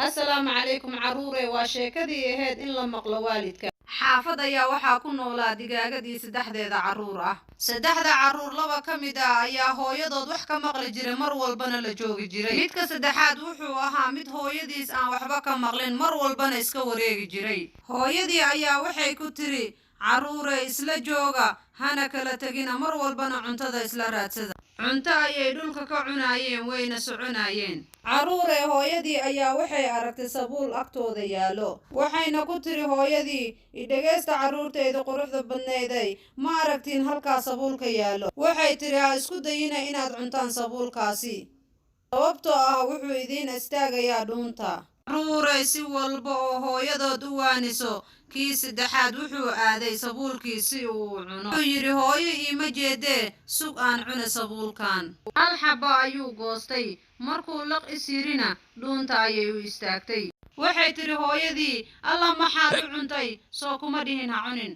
Assalaamu calaykum caruure waa sheekadii ahayd in la maqlo waalidka. Xaafad ayaa waxaa ku noolaa digaagadii saddexdeeda carruur ah. Saddexda carruur laba ka mid ah ayaa hooyadood wax ka maqli jiray mar walbana la joogi jiray. Midka saddexaad wuxuu ahaa mid hooyadiis aan waxba ka maqlin mar walbana iska wareegi jiray. Hooyadii ayaa waxay ku tiri carruure isla jooga hana kala tegina mar walbana cuntada isla raadsada. Cunto ayay dhulka ka cunayeen wayna soconayeen. Carruure hooyadii ayaa waxay aragtay sabuul agtooda yaallo. Waxayna ku tiri hooyadii idhageysta carruurteyda quruxda badnayday ma aragtiin halkaa sabuulka yaallo. Waxay tiri ha isku dayina inaad cuntaan sabuulkaasi sababtoo ah wuxuu idiin istaagayaa dhuunta. Carruure si walba oo hooyadood u waaniso kii saddexaad wuxuu aaday sabuulkii si uu u cuno. Wuxuu yidhi hooyo iima jeedee sug aan cune sabuulkan. Hal xabba ayuu goostay markuu laq is yirina dhuunta ayay u istaagtay. Waxay tiri hooyadii alla maxaad u cuntay soo kuma dhihin ha cunin.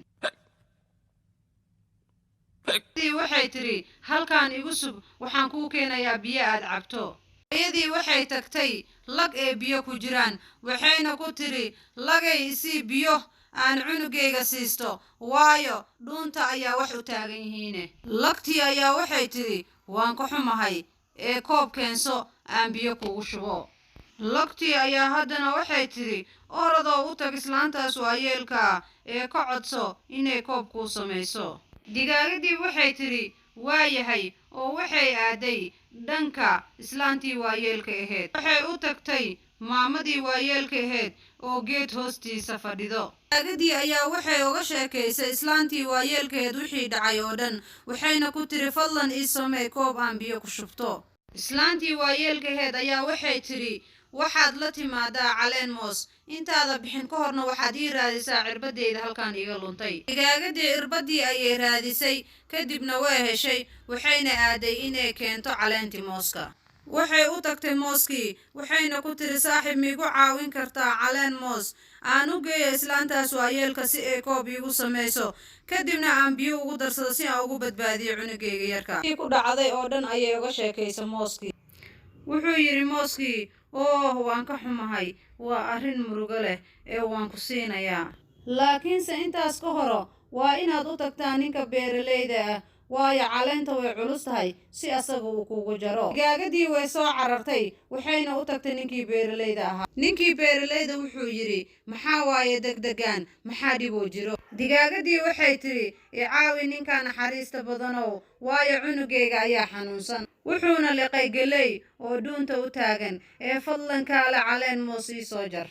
Waxay tiri halkaan igu sug waxaan kuu keenayaa biyo aad cabto. Hooyadii waxay tagtay lag ee biyo ku jiraan waxayna ku tiri lagay isii biyo aan cunugayga siisto waayo dhuunta ayaa wax u taagan yihiine. Lagtii ayaa waxay tiri waan ka xumahay ee koob keenso aan biyo kugu shubo. Lagtii ayaa haddana waxay tiri orodoo u tag islaantaas waayeelka ee ka codso inay koob kuu samayso. Digaagadii waxay tiri waayahay oo waxay aaday dhanka islaantii waayeelka ahayd. Waxay u tagtay maamadii waayeelka ahayd oo geed hoostiisa fadhido. Digaagadii ayaa waxay uga sheekaysay islaantii waayeelkeed wixii dhacay oo dhan waxayna ku tiri fadlan ii samee koob aan biyo ku shubto. Islaantii waayeelka ahayd ayaa waxay tiri waxaad la timaadaa caleen moos intaada bixin ka horna waxaad ii raadisaa cirbadeyda halkaan iga luntay. Digaagadii cirbadii ayay raadisay kadibna way heshay waxayna aaday inay keento caleentii mooska. Waxay u tagtay mooskii waxayna ku tiri saaxiib miigu caawin kartaa caleen moos aan u geeyo islaantaas waayeelka si ay koob iigu samayso kadibna aan biyo ugu darsado si aan ugu badbaadiyo cunugayga yarka. Kii ku dhacday oo dhan ayay uga sheekaysay mooskii. Wuxuu yidhi mooskii waan ka xumahay waa arrin murugo leh ee waan ku siinayaa laakiinse intaas ka horo waa inaad u tagtaa ninka beeralayda ah waayo caleenta way culus tahay si asaga uu kugu jaro. Digaagadii way soo carartay waxayna u tagtay ninkii beeralayda ahaa. Ninkii beeralayda wuxuu yidhi maxaa waaye degdegaan maxaa dhiboo jiro. Digaagadii waxay tiri caawi ninka naxariista badanow waayo cunugayga ayaa xanuunsan wuxuuna liqay galey oo dhuunta u taagan ee fadlan kaale caleen moos ii soo jar.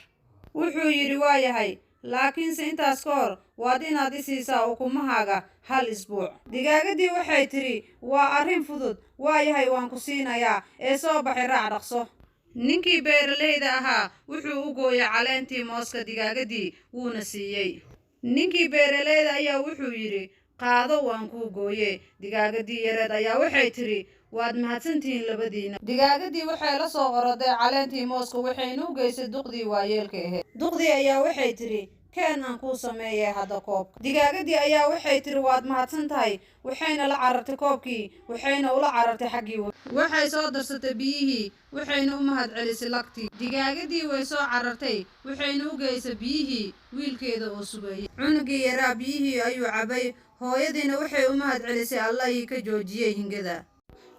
Wuxuu yidhi waayahay laakiinse intaas ka hor waad inaad i siisaa ukumahaaga hal isbuuc. Digaagadii waxay tiri waa arrin fudud waayahay waan ku siinayaa ee soo baxay raac dhaqso. Ninkii beeralayda ahaa wuxuu u gooyay caleentii mooska digaagadii wuuna siiyey. Ninkii beeralayda ayaa wuxuu yidhi qaado waan kuu gooye. Digaagadii yareed ayaa waxay tiri waad mahadsantihiin labadiina. Digaagadii waxay la soo oroday caleentii mooska waxayna u geysay duqdii waayeelka ahayd. Duqdii ayaa waxay tiri keen aan kuu sameeyay hadda koobka. Digaagadii ayaa waxay tiri waad mahadsan tahay waxayna la carartay koobkii waxayna ula carartay xaggii. Waxay soo darsatay biyihii waxayna u mahad celisay lagtii. Digaagadii way soo carartay waxayna u geysay biyihii wiilkeeda oo sugayay. Cunugii yaraa biyihii ayuu cabay hooyadiina waxay u mahad celisay Allahii ka joojiyay hingada.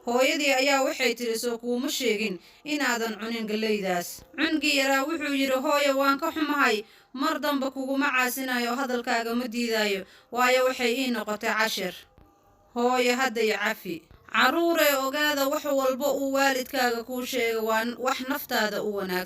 Hooyadii ayaa waxay tiri soo kuuma sheegin inaadan cunin galeydaas. Cunugii yaraa wuxuu yidhi hooyo waan ka xumahay mar damba kuguma caasinayo hadalkaaga ma diidayo waayo waxay ii noqotay cashir. Hooyo hadday cafi. Carruure ogaada wax walba uu waalidkaaga kuu sheego waa wax naftaada u wanaagsan.